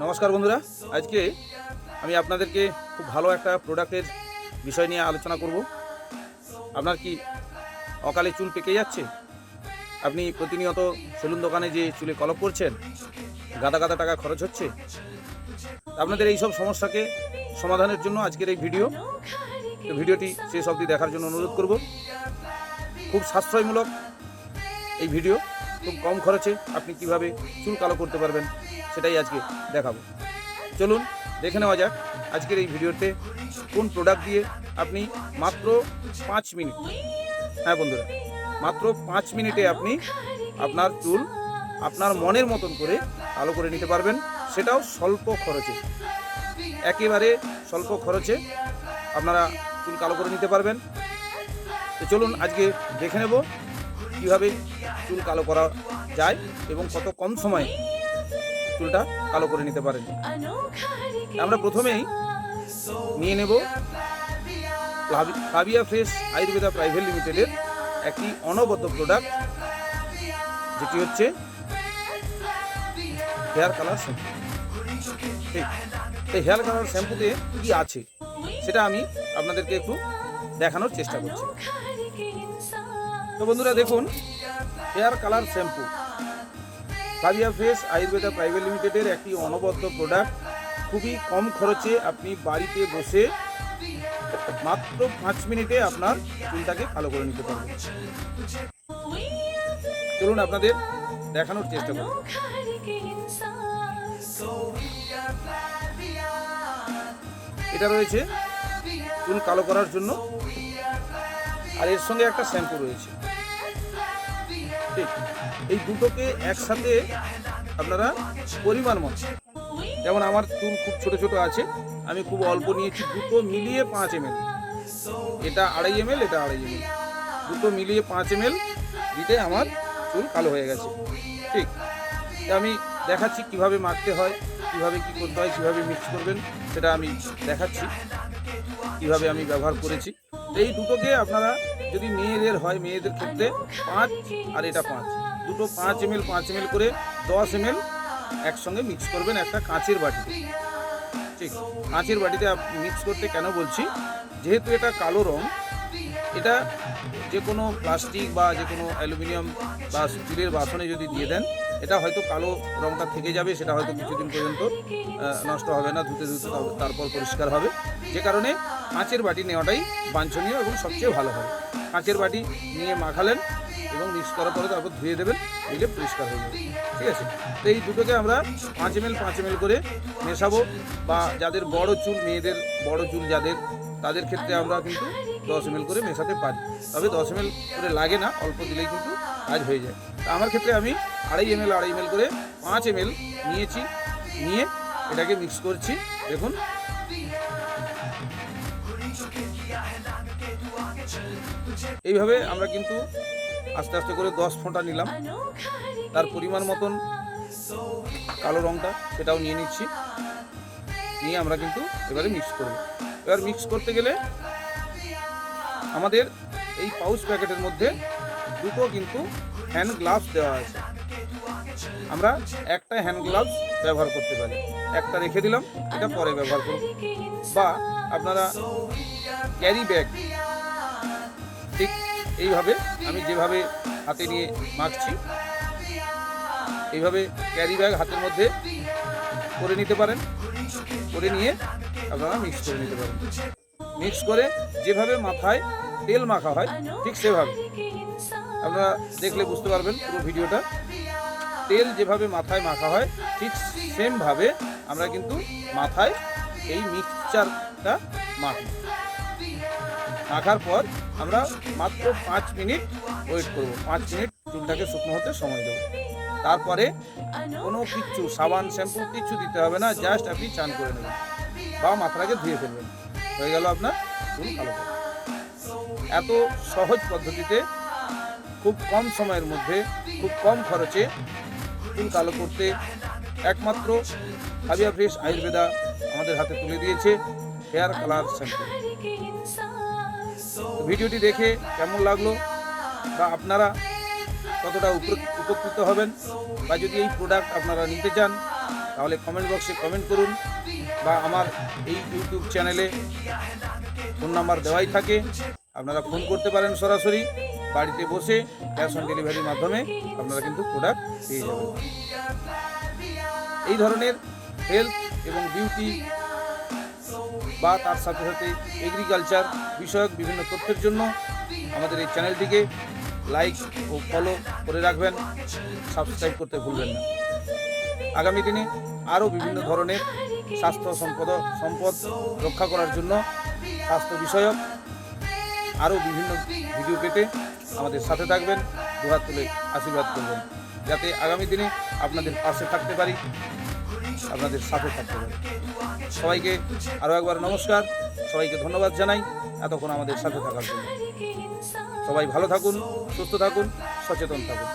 নমস্কার বন্ধুরা, আজকে আমি আপনাদেরকে খুব ভালো একটা প্রোডাক্টের বিষয় নিয়ে আলোচনা করব। আপনার কি অকালে চুল পেকে যাচ্ছে? আপনি প্রতিনিয়ত সেলুন দোকানে যে চুলে কলপ করছেন, গাদা গাদা টাকা খরচ হচ্ছে। আপনাদের এই সব সমস্যাকে সমাধানের জন্য আজকের এই ভিডিও। তো ভিডিওটি শেষ অবধি দেখার জন্য অনুরোধ করব। খুব সাশ্রয়মূলক এই ভিডিও, খুব কম খরচে আপনি কিভাবে চুল কালো করতে পারবেন সেটাই আজকে দেখাবো। চলুন দেখে নেওয়া যাক আজকের এই ভিডিওতে কোন প্রোডাক্ট দিয়ে আপনি মাত্র 5 মিনিট, হ্যাঁ বন্ধুরা, মাত্র 5 মিনিটে আপনি আপনার চুল আপনার মনের মতন করে কালো করে নিতে পারবেন, সেটাও স্বল্প খরচে। একেবারে স্বল্প খরচে আপনারা চুল কালো করে নিতে পারবেন। তো চলুন আজকে দেখে নেব কীভাবে চুল কালো করা যায় এবং কত কম সময়ে চুলটা কালো করে নিতে পারেন। আমরা প্রথমেই নিয়ে নেব ফ্লাভিয়া ফ্রেশ আয়ুর্বেদা প্রাইভেট লিমিটেডের একটি অনবদ্য প্রোডাক্ট, যেটি হচ্ছে হেয়ার কালার শ্যাম্পু। ঠিক, এই হেয়ার কালার শ্যাম্পুতে কি আছে সেটা আমি আপনাদেরকে একটু দেখানোর চেষ্টা করছি। তো বন্ধুরা দেখুন, hair colour shampoo Flavia fresh Ayurveda private লিমিটেডের একটি অনবদ্য প্রোডাক্ট। খুবই কম খরচে আপনি বাড়িতে বসে মাত্র 5 মিনিটে আপনার চুলটাকে কালো করে নিতে পারবেন। চলুন আপনাদের দেখানোর চেষ্টা করুন। এটা রয়েছে চুল কালো করার জন্য, আর এর সঙ্গে একটা শ্যাম্পু রয়েছে। ঠিক, এই দুটোকে একসাথে আপনারা পরিমাণ মতো, যেমন আমার চুল খুব ছোট ছোট আছে, আমি খুব অল্প নিয়েছি, দুটো মিলিয়ে 5 ml, এটা 2.5 ml, এটা 2.5 ml, দুটো মিলিয়ে 5 ml দিতে আমার চুল কালো হয়ে গেছে। ঠিক, আমি দেখাচ্ছি কিভাবে মাখতে হয়, কিভাবে কি করতে হয়, কিভাবে মিক্স করবেন সেটা আমি দেখাচ্ছি, কিভাবে আমি ব্যবহার করেছি। এই দুটোকে আপনারা যদি মেয়েদের হয়, মেয়েদের ক্ষেত্রে 5 আর এটা 5, দুটো 5 ml 5 ml করে 10 ml একসঙ্গে মিক্স করবেন একটা কাঁচের বাটিতে। ঠিক, কাঁচের বাটিতে মিক্স করতে কেন বলছি, যেহেতু এটা কালো রং, এটা যে কোনো প্লাস্টিক বা যে কোনো অ্যালুমিনিয়াম বা স্টিলের বাসনে যদি দিয়ে দেন, এটা হয়তো কালো রংটা থেকে যাবে, সেটা হয়তো কিছুদিন পর্যন্ত নষ্ট হবে না, ধুতে ধুতে তারপর পরিষ্কার হবে। যে কারণে কাঁচের বাটি নেওয়াটাই বাঞ্ছনীয় এবং সবচেয়ে ভালো হবে। কাঁচের বাটি নিয়ে মাখালেন এবং মিক্স করার পরে তারপর ধুয়ে দেবেন, দিলে পরিষ্কার হয়ে যাবে। ঠিক আছে, তো এই দুটোকে আমরা 5 ml 5 ml করে মেশাবো, বা যাদের বড় চুল, মেয়েদের বড় চুল যাদের, তাদের ক্ষেত্রে আমরা কিন্তু 10 ml করে মেশাতে পারি। তবে 10 ml করে লাগে না, অল্প দিলেই কিন্তু কাজ হয়ে যায়। তা আমার ক্ষেত্রে আমি 2.5 ml করে 5 ml নিয়েছি, নিয়ে এটাকে মিক্স করছি। দেখুন, এইভাবে আমরা কিন্তু আস্তে আস্তে করে 10 ফোঁটা নিলাম, তার পরিমাণ মতন কালো রঙটা সেটাও নিয়ে নিচ্ছি, নিয়ে আমরা কিন্তু এবারে মিক্স করব। এবার মিক্স করতে গেলে আমাদের এই পাউচ প্যাকেটের মধ্যে দুটো কিন্তু হ্যান্ড গ্লাভস দেওয়া আছে। আমরা একটা হ্যান্ড গ্লাভস ব্যবহার করতে পারি, একটা রেখে দিলাম, এটা পরে ব্যবহার করব। বা আপনারা ক্যারি ব্যাগ, ঠিক এইভাবে আমি যেভাবে হাতে নিয়ে মাখছি, এইভাবে ক্যারি ব্যাগ হাতের মধ্যে করে নিতে পারেন, করে নিয়ে আপনারা মিক্স করে নিতে পারেন। মিক্স করে যেভাবে মাথায় তেল মাখা হয় ঠিক সেভাবে, আপনারা দেখলে বুঝতে পারবেন পুরো ভিডিওটা, তেল যেভাবে মাথায় মাখা হয় ঠিক সেমভাবে আমরা কিন্তু মাথায় এই মিক্সচারটা মাখব। মাখার পর আমরা মাত্র 5 মিনিট ওয়েট করব, 5 মিনিট চুলটাকে শুকনো হতে সময় দেবো। তারপরে কোনো কিচ্ছু, সাবান শ্যাম্পু কিচ্ছু দিতে হবে না, জাস্ট আপনি চান করে নেবেন বা মাথাটাকে ধুয়ে ফেলবেন, হয়ে গেল আপনার চুল কালো করা। এত সহজ পদ্ধতিতে খুব কম সময়ের মধ্যে খুব কম খরচে চুল কালো করতে একমাত্র ফ্লাভিয়া ফ্রেশ আয়ুর্বেদা আমাদের হাতে তুলে দিয়েছে হেয়ার কালার শ্যাম্পু। ভিডিওটি দেখে কেমন লাগলো, বা আপনারা কতটা উপকৃত হবেন, বা যদি এই প্রোডাক্ট আপনারা নিতে চান তাহলে কমেন্ট বক্সে কমেন্ট করুন, বা আমার এই ইউটিউব চ্যানেলে ফোন নাম্বার দেওয়াই থাকে, আপনারা ফোন করতে পারেন সরাসরি। বাড়িতে বসে ক্যাশ অন ডেলিভারির মাধ্যমে আপনারা কিন্তু প্রোডাক্ট পেয়ে যাবেন। এই ধরনের হেলথ এবং বিউটি বা তার সাথে সাথে এগ্রিকালচার বিষয়ক বিভিন্ন তথ্যের জন্য আমাদের এই চ্যানেলটিকে লাইক ও ফলো করে রাখবেন, সাবস্ক্রাইব করতে ভুলবেন না। আগামী দিনে আরও বিভিন্ন ধরনের স্বাস্থ্য সম্পদ রক্ষা করার জন্য স্বাস্থ্য বিষয়ক আরও বিভিন্ন ভিডিও পেতে আমাদের সাথে থাকবেন, দুহাত তুলে আশীর্বাদ করবেন, যাতে আগামী দিনে আপনাদের পাশে থাকতে পারি, আপনাদের সাথে থাকতে পারি। সবাইকে আরও একবার নমস্কার, সবাইকে ধন্যবাদ জানাই এতক্ষণ আমাদের সাথে থাকার জন্য। সবাই ভালো থাকুন, সুস্থ থাকুন, সচেতন থাকুন।